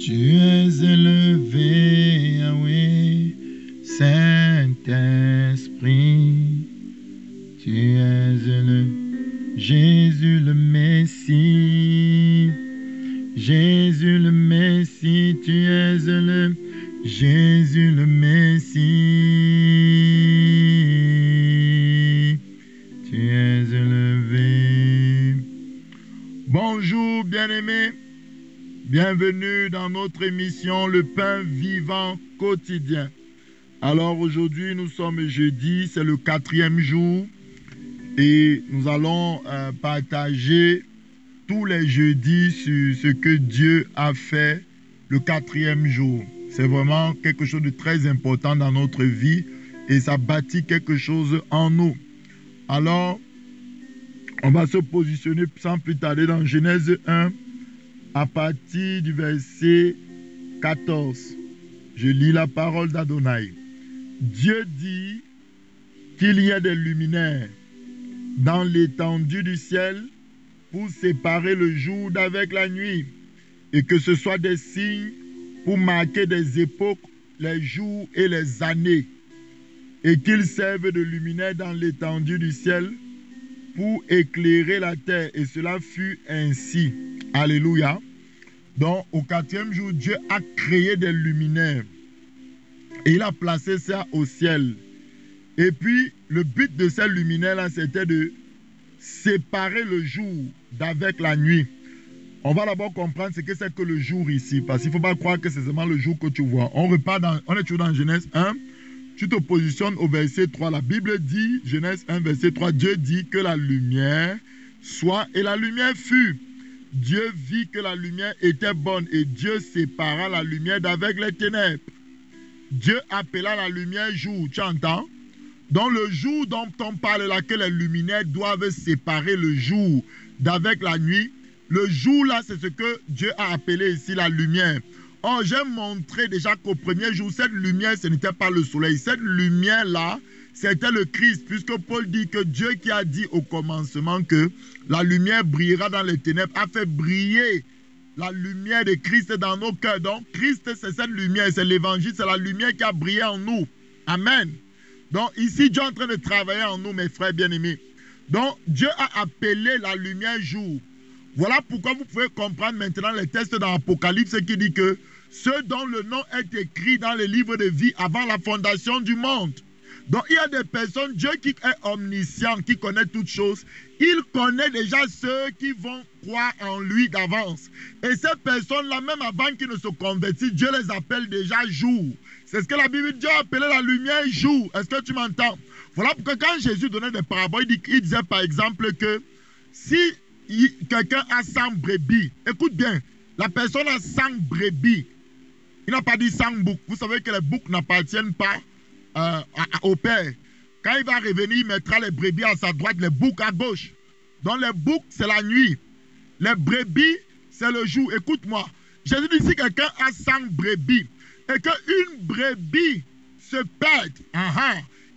Tu es élevé, Yahweh, Saint-Esprit. Tu es élevé, Jésus le Messie. Jésus le Messie, tu es élevé, Jésus le Messie. Tu es élevé. Bonjour bien-aimés. Bienvenue dans notre émission Le Pain Vivant Quotidien. Alors aujourd'hui nous sommes jeudi, c'est le 4e jour et nous allons partager tous les jeudis sur ce que Dieu a fait le 4e jour. C'est vraiment quelque chose de très important dans notre vie et ça bâtit quelque chose en nous. Alors on va se positionner sans plus tarder dans Genèse 1 à partir du verset 14. Je lis la parole d'Adonai. Dieu dit qu'il y ait des luminaires dans l'étendue du ciel pour séparer le jour d'avec la nuit, et que ce soit des signes pour marquer des époques, les jours et les années, et qu'ils servent de luminaires dans l'étendue du ciel pour éclairer la terre. Et cela fut ainsi. Alléluia. Donc, au 4e jour, Dieu a créé des luminaires. Et il a placé ça au ciel. Et puis, le but de ces luminaires-là, c'était de séparer le jour d'avec la nuit. On va d'abord comprendre ce que c'est que le jour ici. Parce qu'il ne faut pas croire que c'est seulement le jour que tu vois. On est toujours dans Genèse 1. Tu te positionnes au verset 3. La Bible dit, Genèse 1, verset 3, Dieu dit que la lumière soit, et la lumière fut. Dieu vit que la lumière était bonne, et Dieu sépara la lumière d'avec les ténèbres. Dieu appela la lumière jour, tu entends? Donc le jour dont on parle là, que les luminaires doivent séparer le jour d'avec la nuit, le jour là, c'est ce que Dieu a appelé ici la lumière. Or, j'ai montré déjà qu'au premier jour, cette lumière, ce n'était pas le soleil. Cette lumière-là, c'était le Christ, puisque Paul dit que Dieu qui a dit au commencement que la lumière brillera dans les ténèbres, a fait briller la lumière de Christ dans nos cœurs. Donc, Christ, c'est cette lumière, c'est l'évangile, c'est la lumière qui a brillé en nous. Amen. Donc, ici, Dieu est en train de travailler en nous, mes frères bien-aimés. Donc, Dieu a appelé la lumière jour. Voilà pourquoi vous pouvez comprendre maintenant les textes dans l'Apocalypse qui dit que ceux dont le nom est écrit dans le livre de vie avant la fondation du monde. Donc il y a des personnes, Dieu qui est omniscient, qui connaît toutes choses, il connaît déjà ceux qui vont croire en lui d'avance. Et ces personnes-là, même avant qu'ils ne se convertissent, Dieu les appelle déjà jour. C'est ce que la Bible dit, Dieu a appelé la lumière jour. Est-ce que tu m'entends? Voilà pourquoi quand Jésus donnait des paraboles, il disait par exemple que si quelqu'un a 100 brebis, écoute bien, la personne a 100 brebis. Il n'a pas dit 100 boucs. Vous savez que les boucs n'appartiennent pas au Père. Quand il va revenir, il mettra les brebis à sa droite, les boucs à gauche. Donc les boucs, c'est la nuit. Les brebis, c'est le jour. Écoute-moi. Jésus dit, si quelqu'un a 100 brebis et qu'une brebis se perd,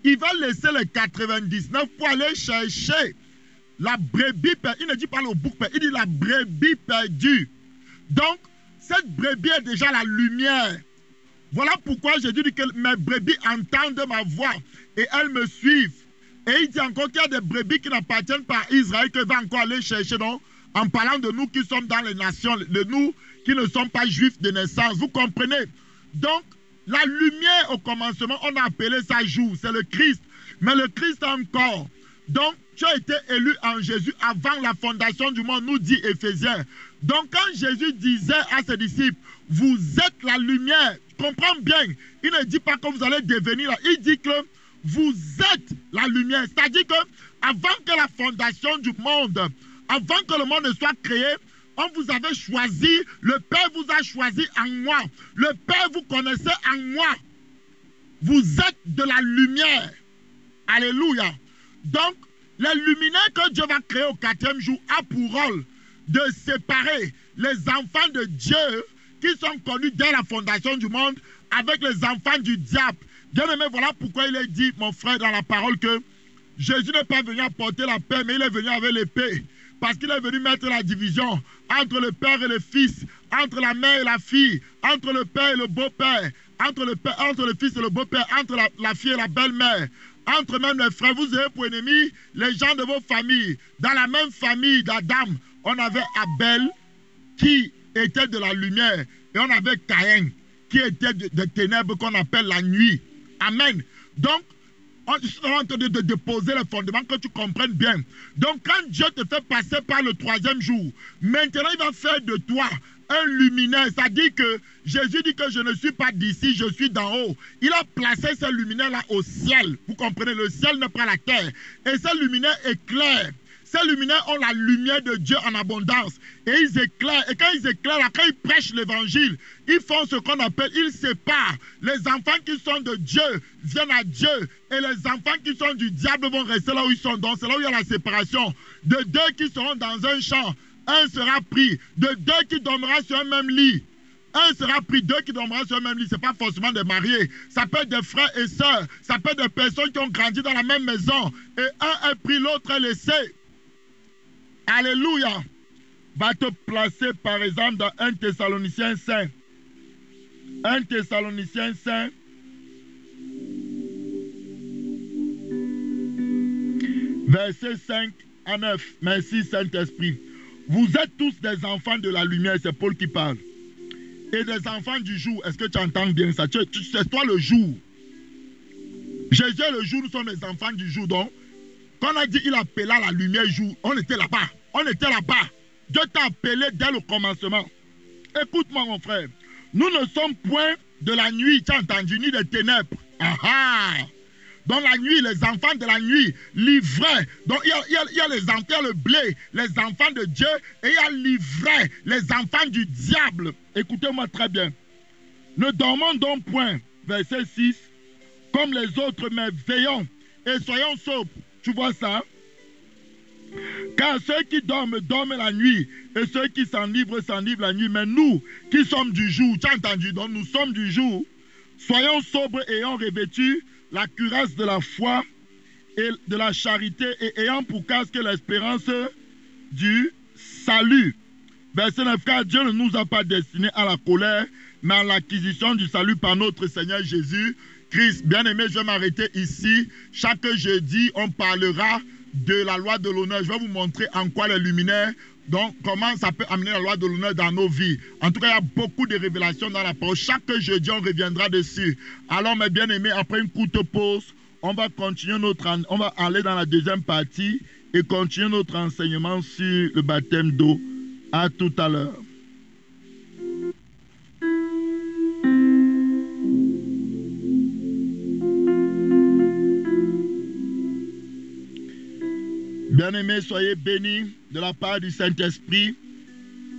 il va laisser les 99 pour aller chercher la brebis perdue. Il ne dit pas le bouc perdu, il dit la brebis perdue. Donc, cette brebis est déjà la lumière. Voilà pourquoi Jésus dit que mes brebis entendent ma voix et elles me suivent. Et il dit encore qu'il y a des brebis qui n'appartiennent pas à Israël que va encore aller chercher, donc, en parlant de nous qui sommes dans les nations, de nous qui ne sommes pas juifs de naissance. Vous comprenez? Donc, la lumière au commencement, on a appelé ça jour, c'est le Christ. Mais le Christ encore. Donc, tu as été élu en Jésus avant la fondation du monde, nous dit Éphésiens. Donc, quand Jésus disait à ses disciples, vous êtes la lumière, comprends bien, il ne dit pas que vous allez devenir là, il dit que vous êtes la lumière. C'est-à-dire que avant que la fondation du monde, avant que le monde ne soit créé, on vous avait choisi, le Père vous a choisi en moi. Le Père vous connaissait en moi. Vous êtes de la lumière. Alléluia. Donc, les luminaires que Dieu va créer au 4e jour a pour rôle de séparer les enfants de Dieu qui sont connus dès la fondation du monde avec les enfants du diable. Bien aimé, voilà pourquoi il est dit, mon frère, dans la parole que Jésus n'est pas venu apporter la paix, mais il est venu avec l'épée. Parce qu'il est venu mettre la division entre le Père et le Fils, entre la mère et la fille, entre le père et le beau-père, entre le fils et le beau-père, entre la fille et la belle-mère, entre même les frères. Vous avez pour ennemis les gens de vos familles. Dans la même famille d'Adam, on avait Abel qui était de la lumière et on avait Caïn qui était des ténèbres qu'on appelle la nuit. Amen. Donc, on est en train de déposer les fondements, que tu comprennes bien. Donc, quand Dieu te fait passer par le 3e jour, maintenant, il va faire de toi un luminaire. C'est-à-dire que Jésus dit que je ne suis pas d'ici, je suis d'en haut. Il a placé ce luminaire-là au ciel. Vous comprenez, le ciel n'est pas la terre. Et ce luminaire éclaire. Ces luminaires ont la lumière de Dieu en abondance. Et ils éclairent. Et quand ils éclairent, quand ils prêchent l'évangile, ils font ce qu'on appelle, ils séparent. Les enfants qui sont de Dieu viennent à Dieu. Et les enfants qui sont du diable vont rester là où ils sont. Donc c'est là où il y a la séparation. De deux qui seront dans un champ, un sera pris. De deux qui dormiront sur un même lit, un sera pris. Deux qui dormiront sur un même lit. Ce n'est pas forcément des mariés. Ça peut être des frères et sœurs. Ça peut être des personnes qui ont grandi dans la même maison. Et un est pris, l'autre est laissé. Alléluia. Va te placer par exemple dans 1 Thessaloniciens 5. 1 Thessaloniciens 5. Verset 5 à 9. Merci Saint-Esprit. Vous êtes tous des enfants de la lumière, c'est Paul qui parle. Et des enfants du jour. Est-ce que tu entends bien ça? C'est toi le jour. Jésus est le jour, nous sommes les enfants du jour. Donc, quand on a dit il appela la lumière jour, on était là-bas. On était là-bas. Dieu t'a appelé dès le commencement. Écoute-moi mon frère. Nous ne sommes point de la nuit, tu as entendu, ni des ténèbres. Ah! Dans la nuit, les enfants de la nuit, livrés. Donc il y a les enfants, il y a le blé, les enfants de Dieu, et il y a livrés, les enfants du diable. Écoutez-moi très bien. Ne dormons donc point, verset 6, comme les autres, mais veillons et soyons sobres. Tu vois ça? Car ceux qui dorment, dorment la nuit, et ceux qui s'enivrent la nuit. Mais nous, qui sommes du jour, tu as entendu, donc nous sommes du jour, soyons sobres, ayant revêtu la cuirasse de la foi et de la charité, et ayant pour casque l'espérance du salut. Verset 9, car Dieu ne nous a pas destinés à la colère, mais à l'acquisition du salut par notre Seigneur Jésus Christ. Bien-aimé, je vais m'arrêter ici. Chaque jeudi, on parlera de la loi de l'honneur. Je vais vous montrer en quoi les luminaires, donc comment ça peut amener la loi de l'honneur dans nos vies. En tout cas, il y a beaucoup de révélations dans la parole. Chaque jeudi, on reviendra dessus. Alors, mes bien-aimés, après une courte pause, on va continuer on va aller dans la deuxième partie et continuer notre enseignement sur le baptême d'eau. À tout à l'heure. Bien-aimés, soyez bénis de la part du Saint-Esprit.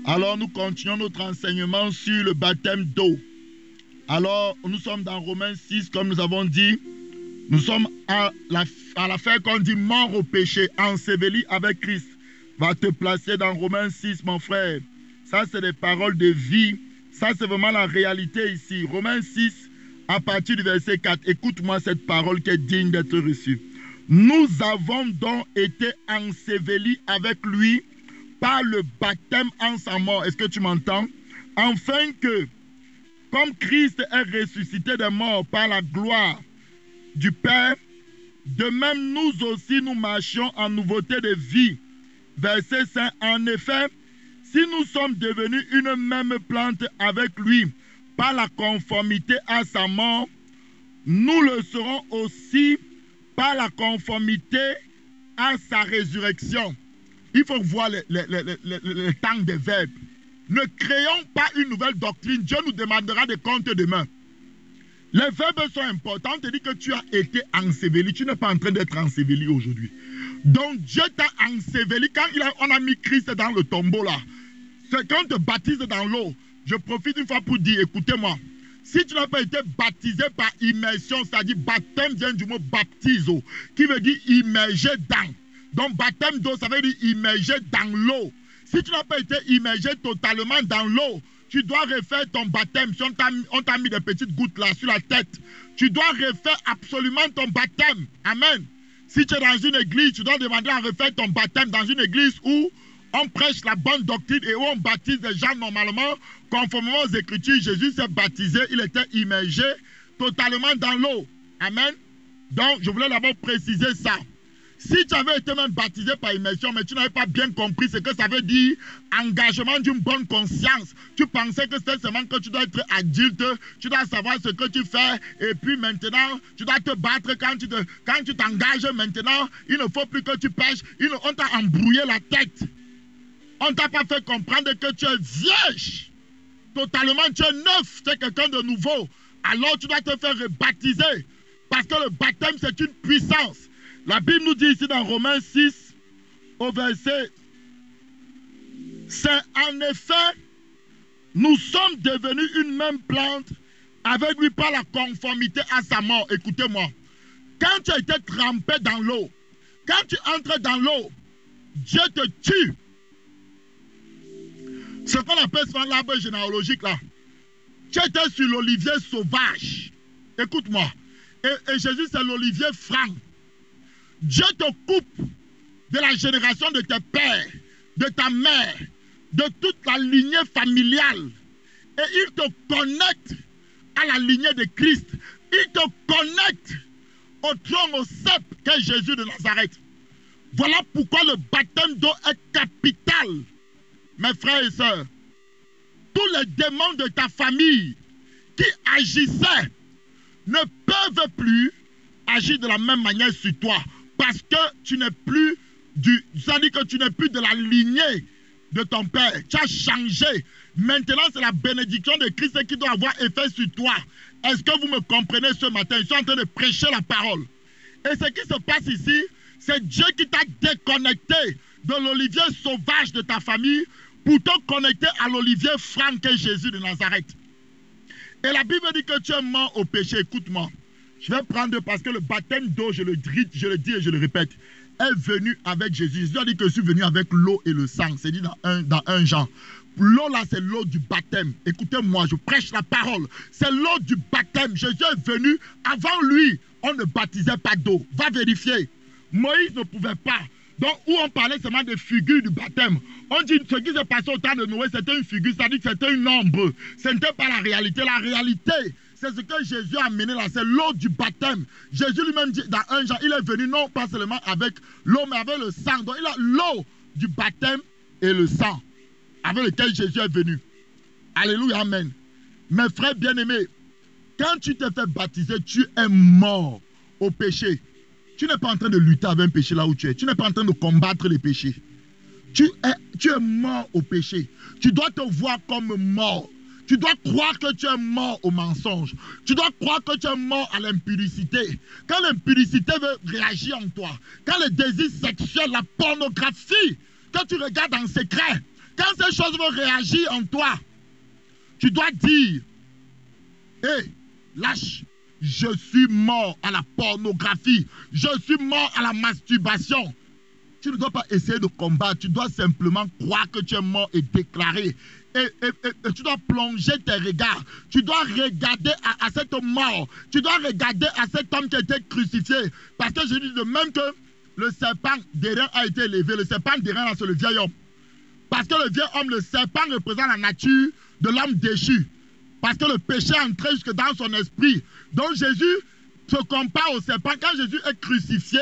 Alors, nous continuons notre enseignement sur le baptême d'eau. Alors, nous sommes dans Romains 6, comme nous avons dit. Nous sommes à la fin qu'on dit mort au péché, enseveli avec Christ. Va te placer dans Romains 6, mon frère. Ça, c'est des paroles de vie. Ça, c'est vraiment la réalité ici. Romains 6, à partir du verset 4. Écoute-moi cette parole qui est digne d'être reçue. Nous avons donc été ensevelis avec lui par le baptême en sa mort. Est-ce que tu m'entends? Afin que, comme Christ est ressuscité des morts par la gloire du Père, de même nous aussi nous marchions en nouveauté de vie. Verset 5. En effet, si nous sommes devenus une même plante avec lui par la conformité à sa mort, nous le serons aussi par la conformité à sa résurrection. Il faut voir le temps des verbes. Ne créons pas une nouvelle doctrine. Dieu nous demandera des comptes demain. Les verbes sont importants. On te dit que tu as été enseveli. Tu n'es pas en train d'être enseveli aujourd'hui. Donc Dieu t'a enseveli quand on a mis Christ dans le tombeau là. C'est quand on te baptise dans l'eau. Je profite une fois pour dire, écoutez-moi. Si tu n'as pas été baptisé par immersion, c'est-à-dire baptême vient du mot baptizo, qui veut dire immergé dans. Donc baptême d'eau, ça veut dire immergé dans l'eau. Si tu n'as pas été immergé totalement dans l'eau, tu dois refaire ton baptême. Si on t'a mis des petites gouttes là sur la tête, tu dois refaire absolument ton baptême. Amen. Si tu es dans une église, tu dois demander à refaire ton baptême dans une église où on prêche la bonne doctrine et où on baptise les gens normalement, conformément aux Écritures. Jésus s'est baptisé, il était immergé totalement dans l'eau. Amen. Donc, je voulais d'abord préciser ça. Si tu avais été même baptisé par immersion, mais tu n'avais pas bien compris ce que ça veut dire, engagement d'une bonne conscience, tu pensais que c'était seulement que tu dois être adulte, tu dois savoir ce que tu fais, et puis maintenant, tu dois te battre quand tu t'engages maintenant, il ne faut plus que tu pêches, on t'a embrouillé la tête. On ne t'a pas fait comprendre que tu es vierge. Totalement, tu es neuf, tu es quelqu'un de nouveau. Alors tu dois te faire rebaptiser, parce que le baptême, c'est une puissance. La Bible nous dit ici dans Romains 6, au verset, c'est en effet, nous sommes devenus une même plante avec lui par la conformité à sa mort. Écoutez-moi, quand tu as été trempé dans l'eau, quand tu entres dans l'eau, Dieu te tue. Ce qu'on appelle souvent l'arbre généalogique là, tu étais sur l'olivier sauvage. Écoute-moi, et Jésus c'est l'olivier franc. Dieu te coupe de la génération de tes pères, de ta mère, de toute la lignée familiale. Et il te connecte à la lignée de Christ. Il te connecte au trône, au sceptre qu'est Jésus de Nazareth. Voilà pourquoi le baptême d'eau est capital. Mes frères et sœurs, tous les démons de ta famille qui agissaient ne peuvent plus agir de la même manière sur toi. Parce que tu n'es plus ça dit que tu n'es plus de la lignée de ton père. Tu as changé. Maintenant, c'est la bénédiction de Christ qui doit avoir effet sur toi. Est-ce que vous me comprenez ce matin? Je suis en train de prêcher la parole. Et ce qui se passe ici, c'est Dieu qui t'a déconnecté de l'olivier sauvage de ta famille pour te connecter à l'olivier franc qu'est Jésus de Nazareth. Et la Bible dit que tu es mort au péché. Écoute-moi. Je vais prendre parce que le baptême d'eau, je le dis et je le répète, est venu avec Jésus. Jésus a dit que je suis venu avec l'eau et le sang. C'est dit dans un Jean. L'eau là, c'est l'eau du baptême. Écoutez-moi, je prêche la parole. C'est l'eau du baptême. Jésus est venu. Avant lui, on ne baptisait pas d'eau. Va vérifier. Moïse ne pouvait pas. Donc, où on parlait seulement des figures du baptême. On dit ce qui s'est passé au temps de Noé, c'était une figure, c'est-à-dire que c'était une ombre. Ce n'était pas la réalité. La réalité, c'est ce que Jésus a amené là, c'est l'eau du baptême. Jésus lui-même dit dans un Jean, il est venu non pas seulement avec l'eau, mais avec le sang. Donc, il a l'eau du baptême et le sang avec lequel Jésus est venu. Alléluia, amen. Mes frères bien-aimés, quand tu te fais baptiser, tu es mort au péché. Tu n'es pas en train de lutter avec un péché là où tu es. Tu n'es pas en train de combattre les péchés. Tu es mort au péché. Tu dois te voir comme mort. Tu dois croire que tu es mort au mensonge. Tu dois croire que tu es mort à l'impudicité. Quand l'impudicité veut réagir en toi, quand le désir sexuel, la pornographie, que tu regardes en secret, quand ces choses vont réagir en toi, tu dois dire, hé, lâche. Je suis mort à la pornographie. Je suis mort à la masturbation. Tu ne dois pas essayer de combattre. Tu dois simplement croire que tu es mort et déclarer. Et tu dois plonger tes regards. Tu dois regarder à cette mort. Tu dois regarder à cet homme qui a été crucifié. Parce que je dis de même que le serpent d'airain a été élevé. Le serpent d'airain, c'est le vieil homme. Parce que le vieil homme, le serpent représente la nature de l'homme déchu. Parce que le péché est entré jusque dans son esprit. Donc Jésus se compare au serpent. Quand Jésus est crucifié,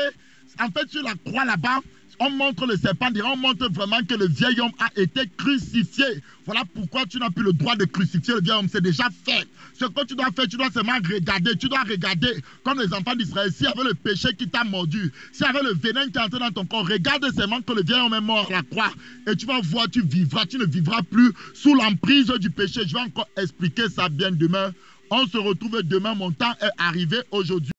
en fait sur la croix là-bas, on montre le serpent, on montre vraiment que le vieil homme a été crucifié. Voilà pourquoi tu n'as plus le droit de crucifier le vieil homme. C'est déjà fait. Ce que tu dois faire, tu dois seulement regarder. Tu dois regarder comme les enfants d'Israël. S'il y avait le péché qui t'a mordu, s'il y avait le venin qui est entré dans ton corps, regarde seulement que le vieil homme est mort à la croix. Et tu vas voir, tu vivras. Tu ne vivras plus sous l'emprise du péché. Je vais encore expliquer ça bien demain. On se retrouve demain. Mon temps est arrivé aujourd'hui.